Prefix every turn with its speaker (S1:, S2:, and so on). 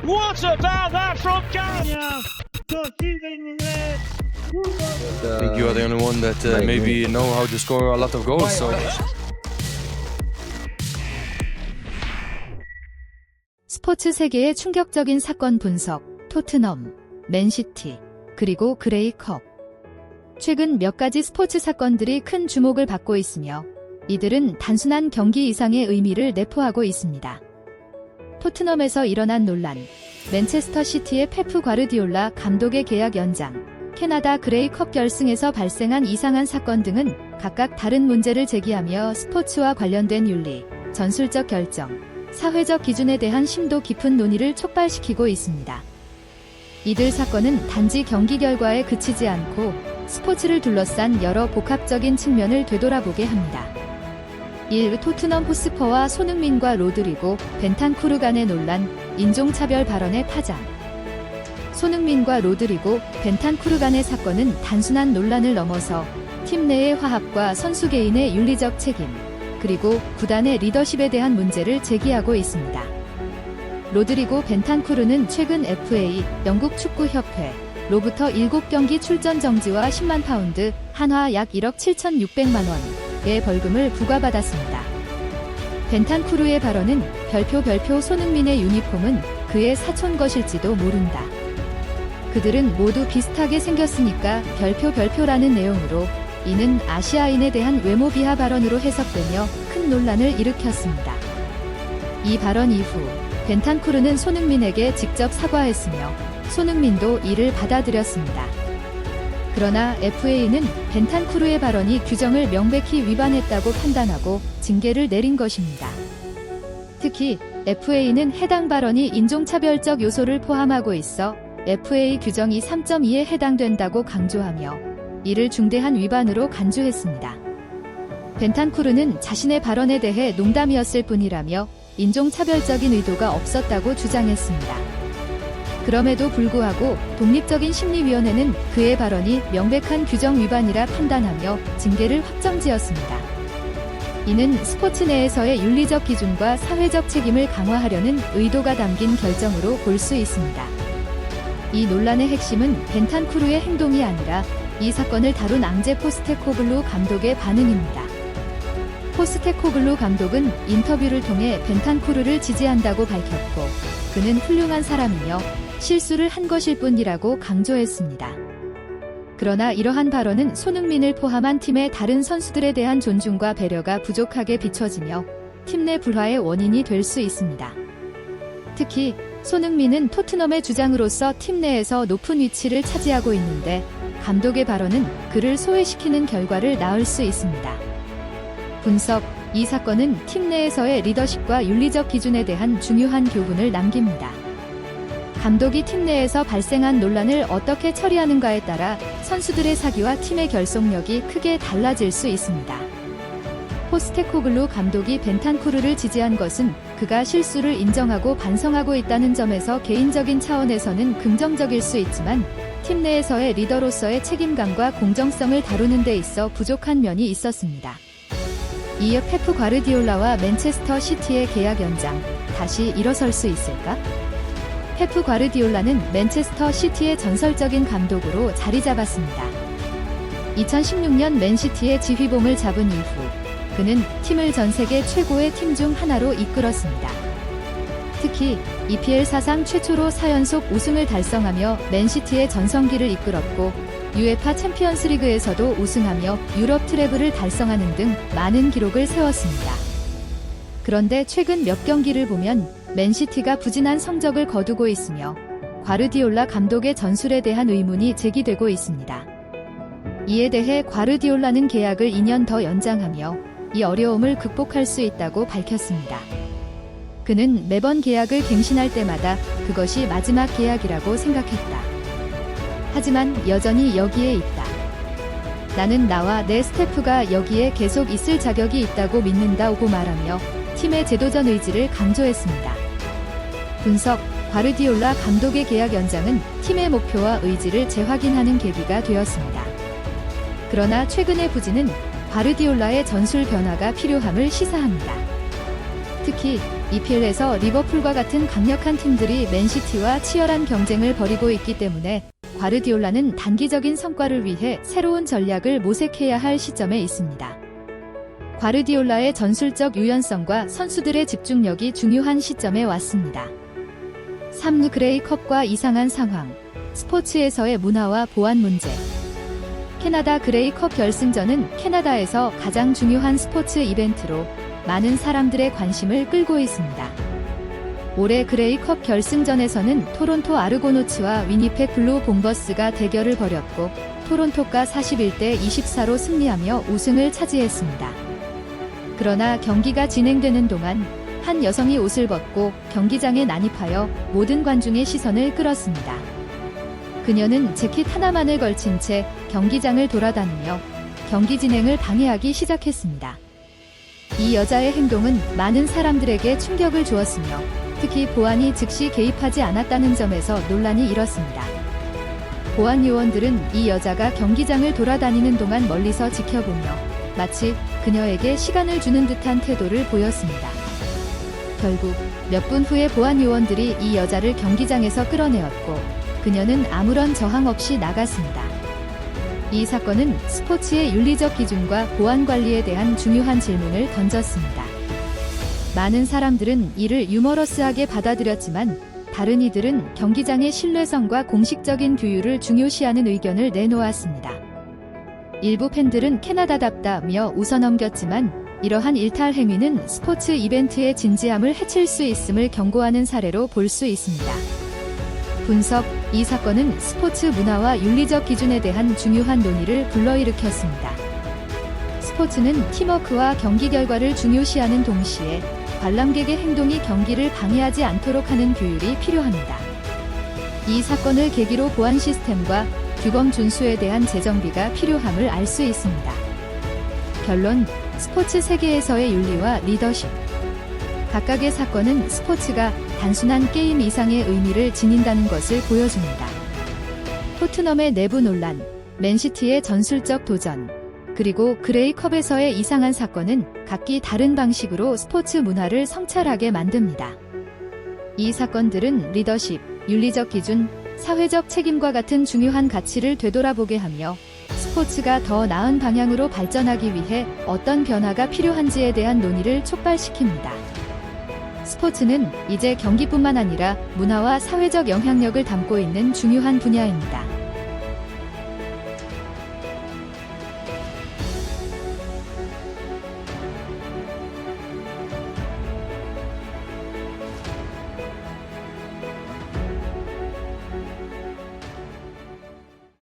S1: What about that from Kanya?
S2: I think you are the only one that maybe know how to score a lot of goals. So.
S3: 스포츠 세계의 충격적인 사건 분석, 토트넘, 맨시티, 그리고 그레이컵. 최근 몇 가지 스포츠 사건들이 큰 주목을 받고 있으며 이들은 단순한 경기 이상의 의미를 내포하고 있습니다. 토트넘에서 일어난 논란, 맨체스터 시티의 페프 과르디올라 감독의 계약 연장, 캐나다 그레이컵 결승에서 발생한 이상한 사건 등은 각각 다른 문제를 제기하며 스포츠와 관련된 윤리, 전술적 결정, 사회적 기준에 대한 심도 깊은 논의를 촉발시키고 있습니다. 이들 사건은 단지 경기 결과에 그치지 않고 스포츠를 둘러싼 여러 복합적인 측면을 되돌아보게 합니다. 1. 토트넘 호스퍼와 손흥민과 로드리고, 벤탄쿠르 간의 논란, 인종차별 발언의 파장. 손흥민과 로드리고, 벤탄쿠르 간의 사건은 단순한 논란을 넘어서 팀 내의 화합과 선수 개인의 윤리적 책임, 그리고 구단의 리더십에 대한 문제를 제기하고 있습니다. 로드리고 벤탄쿠르는 최근 FA, 영국 축구협회, 로부터 7경기 출전 정지와 10만 파운드, 한화 약 1억 7,600만 원의 벌금을 부과받았습니다. 벤탄쿠르의 발언은 별표 손흥민의 유니폼은 그의 사촌 것일지도 모른다. 그들은 모두 비슷하게 생겼으니까 별표라는 내용으로 이는 아시아인에 대한 외모 비하 발언으로 해석되며 큰 논란을 일으켰습니다. 이 발언 이후 벤탄쿠르는 손흥민에게 직접 사과했으며 손흥민도 이를 받아들였습니다. 그러나 FA는 벤탄쿠르의 발언이 규정을 명백히 위반했다고 판단하고 징계를 내린 것입니다. 특히 FA는 해당 발언이 인종차별적 요소를 포함하고 있어 FA 규정이 3.2에 해당된다고 강조하며 이를 중대한 위반으로 간주했습니다. 벤탄쿠르는 자신의 발언에 대해 농담이었을 뿐이라며 인종차별적인 의도가 없었다고 주장했습니다. 그럼에도 불구하고 독립적인 심리위원회는 그의 발언이 명백한 규정 위반이라 판단하며 징계를 확정지었습니다. 이는 스포츠 내에서의 윤리적 기준과 사회적 책임을 강화하려는 의도가 담긴 결정으로 볼 수 있습니다. 이 논란의 핵심은 벤탄쿠르의 행동이 아니라 이 사건을 다룬 앙제 포스테코글루 감독의 반응입니다. 포스테코글루 감독은 인터뷰를 통해 벤탄쿠르를 지지한다고 밝혔고 그는 훌륭한 사람이며 실수를 한 것일 뿐이라고 강조했습니다. 그러나 이러한 발언은 손흥민을 포함한 팀의 다른 선수들에 대한 존중과 배려가 부족하게 비춰지며 팀 내 불화의 원인이 될 수 있습니다. 특히 손흥민은 토트넘의 주장으로서 팀 내에서 높은 위치를 차지하고 있는데 감독의 발언은 그를 소외시키는 결과를 낳을 수 있습니다. 분석, 이 사건은 팀 내에서의 리더십과 윤리적 기준에 대한 중요한 교훈을 남깁니다. 감독이 팀 내에서 발생한 논란을 어떻게 처리하는가에 따라 선수들의 사기와 팀의 결속력이 크게 달라질 수 있습니다. 포스테코글루 감독이 벤탄쿠르를 지지한 것은 그가 실수를 인정하고 반성하고 있다는 점에서 개인적인 차원에서는 긍정적일 수 있지만 팀 내에서의 리더로서의 책임감과 공정성을 다루는 데 있어 부족한 면이 있었습니다. 이어 페프 과르디올라와 맨체스터 시티의 계약 연장, 다시 일어설 수 있을까? 페프 과르디올라는 맨체스터 시티의 전설적인 감독으로 자리 잡았습니다. 2016년 맨시티의 지휘봉을 잡은 이후 그는 팀을 전 세계 최고의 팀 중 하나로 이끌었습니다. 특히 EPL 사상 최초로 4연속 우승을 달성하며 맨시티의 전성기를 이끌었고 UEFA 챔피언스리그에서도 우승하며 유럽 트래블을 달성하는 등 많은 기록을 세웠습니다. 그런데 최근 몇 경기를 보면 맨시티가 부진한 성적을 거두고 있으며 과르디올라 감독의 전술에 대한 의문이 제기되고 있습니다. 이에 대해 과르디올라는 계약을 2년 더 연장하며 이 어려움을 극복할 수 있다고 밝혔습니다. 그는 매번 계약을 갱신할 때마다 그것이 마지막 계약이라고 생각했다. 하지만 여전히 여기에 있다. 나는 나와 내 스태프가 여기에 계속 있을 자격이 있다고 믿는다고 말하며 팀의 제도전 의지를 강조했습니다. 분석, 과르디올라 감독의 계약 연장은 팀의 목표와 의지를 재확인하는 계기가 되었습니다. 그러나 최근의 부진은 과르디올라의 전술 변화가 필요함을 시사합니다. 특히 EPL에서 리버풀과 같은 강력한 팀들이 맨시티와 치열한 경쟁을 벌이고 있기 때문에 과르디올라는 단기적인 성과를 위해 새로운 전략을 모색해야 할 시점에 있습니다. 과르디올라의 전술적 유연성과 선수들의 집중력이 중요한 시점에 왔습니다. 3. 그레이컵과 이상한 상황, 스포츠에서의 문화와 보안 문제. 캐나다 그레이컵 결승전은 캐나다에서 가장 중요한 스포츠 이벤트로 많은 사람들의 관심을 끌고 있습니다. 올해 그레이컵 결승전에서는 토론토 아르고노츠와 위니펙 블루 bombers가 대결을 벌였고 토론토가 41대 24로 승리하며 우승을 차지했습니다. 그러나 경기가 진행되는 동안 한 여성이 옷을 벗고 경기장에 난입하여 모든 관중의 시선을 끌었습니다. 그녀는 재킷 하나만을 걸친 채 경기장을 돌아다니며 경기 진행을 방해하기 시작했습니다. 이 여자의 행동은 많은 사람들에게 충격을 주었으며 특히 보안이 즉시 개입하지 않았다는 점에서 논란이 일었습니다. 보안 요원들은 이 여자가 경기장을 돌아다니는 동안 멀리서 지켜보며 마치 그녀에게 시간을 주는 듯한 태도를 보였습니다. 결국 몇 분 후에 보안 요원들이 이 여자를 경기장에서 끌어내었고 그녀는 아무런 저항 없이 나갔습니다. 이 사건은 스포츠의 윤리적 기준과 보안 관리에 대한 중요한 질문을 던졌습니다. 많은 사람들은 이를 유머러스하게 받아들였지만 다른 이들은 경기장의 신뢰성과 공식적인 규율을 중요시하는 의견을 내놓았습니다. 일부 팬들은 캐나다답다며 웃어넘겼지만 이러한 일탈 행위는 스포츠 이벤트의 진지함을 해칠 수 있음을 경고하는 사례로 볼 수 있습니다. 분석: 이 사건은 스포츠 문화와 윤리적 기준에 대한 중요한 논의를 불러일으켰습니다. 스포츠는 팀워크와 경기 결과를 중요시하는 동시에 관람객의 행동이 경기를 방해하지 않도록 하는 규율이 필요합니다. 이 사건을 계기로 보안 시스템과 규범 준수에 대한 재정비가 필요함을 알 수 있습니다. 결론: 스포츠 세계에서의 윤리와 리더십. 각각의 사건은 스포츠가 단순한 게임 이상의 의미를 지닌다는 것을 보여줍니다. 토트넘의 내부 논란, 맨시티의 전술적 도전, 그리고 그레이컵에서의 이상한 사건은 각기 다른 방식으로 스포츠 문화를 성찰하게 만듭니다. 이 사건들은 리더십, 윤리적 기준, 사회적 책임과 같은 중요한 가치를 되돌아보게 하며 스포츠가 더 나은 방향으로 발전하기 위해 어떤 변화가 필요한지에 대한 논의를 촉발시킵니다. 스포츠는 이제 경기뿐만 아니라 문화와 사회적 영향력을 담고 있는 중요한 분야입니다.